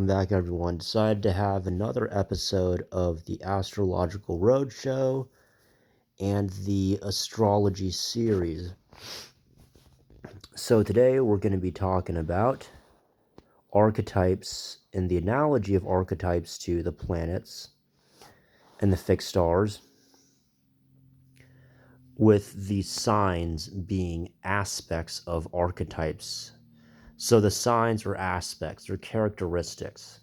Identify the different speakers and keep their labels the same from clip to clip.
Speaker 1: welcome back everyone. Decided to have another episode of the Astrological Roadshow and the astrology series. So today we're going to be talking about archetypes and the analogy of archetypes to the planets and the fixed stars, with the signs being aspects of archetypes. So the signs are aspects, they're characteristics.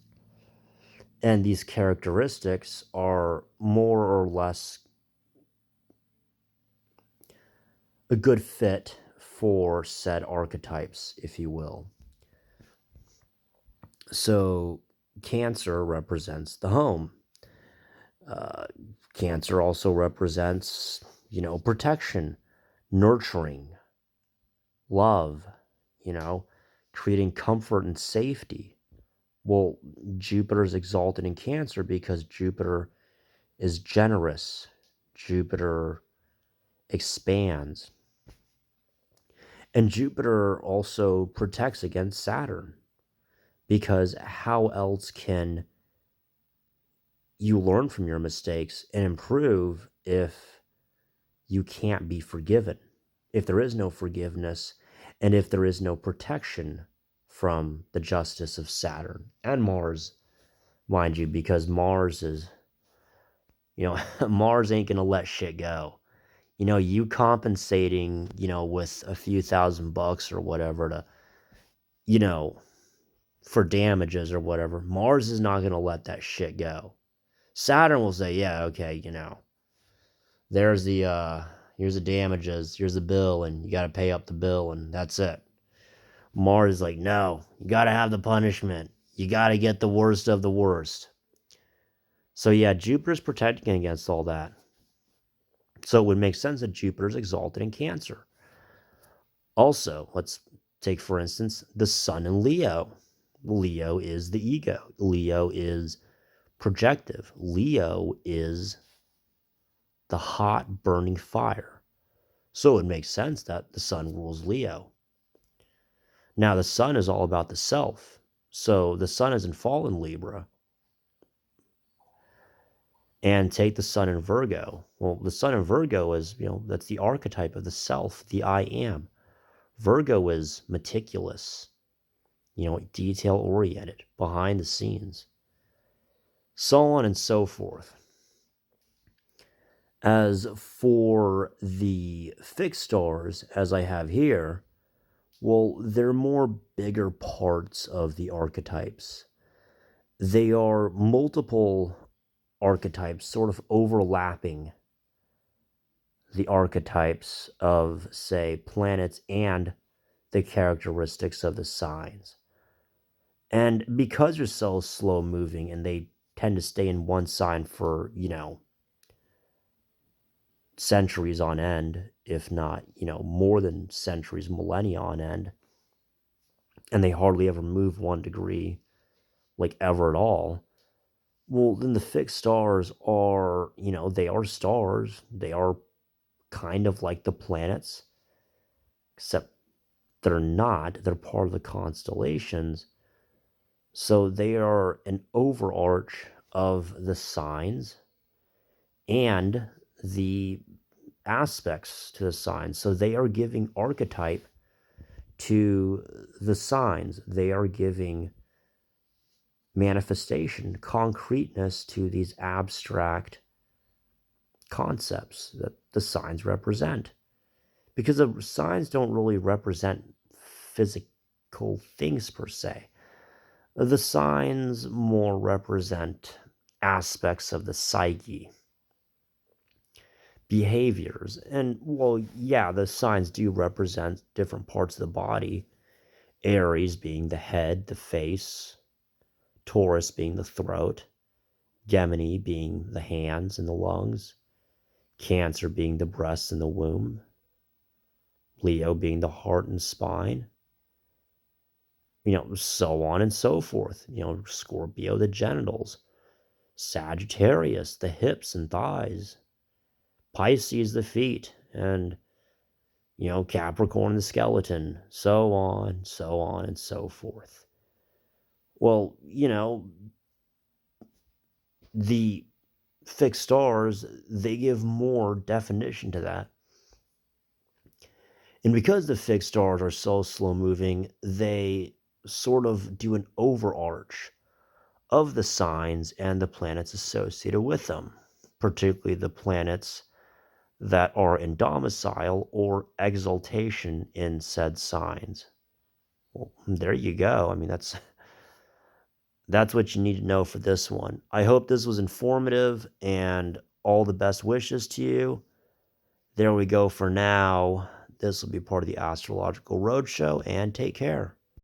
Speaker 1: And these characteristics are more or less a good fit for said archetypes, if you will. So Cancer represents the home. Cancer also represents, protection, nurturing, love, creating comfort and safety. Well, Jupiter's exalted in Cancer because Jupiter is generous. Jupiter expands. And Jupiter also protects against Saturn, because how else can you learn from your mistakes and improve if you can't be forgiven? If there is no forgiveness, and if there is no protection from the justice of Saturn and Mars, mind you, because Mars is, Mars ain't gonna let shit go. You compensating, with a few $1,000 or whatever to, for damages or whatever, Mars is not going to let that shit go. Saturn will say, yeah, okay, there's here's the damages, here's the bill, and you got to pay up the bill, and that's it. Mars is like, no, you got to have the punishment. You got to get the worst of the worst. So yeah, Jupiter's protecting against all that. So it would make sense that Jupiter's exalted in Cancer. Also, let's take, for instance, the Sun in Leo. Leo is the ego. Leo is projective. Leo is the hot, burning fire. So it makes sense that the Sun rules Leo. Now, the Sun is all about the self. So the Sun is in fallen Libra. And take the Sun in Virgo. Well, the Sun in Virgo is, that's the archetype of the self, the I am. Virgo is meticulous, detail oriented, behind the scenes, so on and so forth. As for the fixed stars, as I have here, well, they're more bigger parts of the archetypes. They are multiple archetypes sort of overlapping the archetypes of, say, planets and the characteristics of the signs. And because they're so slow moving and they tend to stay in one sign for, centuries on end, if not, more than centuries, millennia on end, and they hardly ever move 1 degree, like ever at all, well, then the fixed stars are, they are stars. They are kind of like the planets, except they're not. They're part of the constellations. So they are an overarch of the signs and the aspects to the signs. So they are giving archetype to the signs. They are giving manifestation, concreteness to these abstract concepts that the signs represent. Because the signs don't really represent physical things per se. The signs more represent aspects of the psyche, behaviors. And, well, yeah, the signs do represent different parts of the body. Aries being the head, the face, Taurus being the throat, Gemini being the hands and the lungs, Cancer being the breast and the womb, Leo being the heart and spine, so on and so forth. Scorpio, the genitals, Sagittarius, the hips and thighs, Pisces, the feet, and, Capricorn, the skeleton, so on and so forth. Well, the fixed stars, they give more definition to that. And because the fixed stars are so slow moving, they sort of do an overarch of the signs and the planets associated with them, particularly the planets that are in domicile or exaltation in said signs. Well, there you go. I mean, that's what you need to know for this one. I hope this was informative, and all the best wishes to you. There we go for now. This will be part of the Astrological Roadshow, and take care.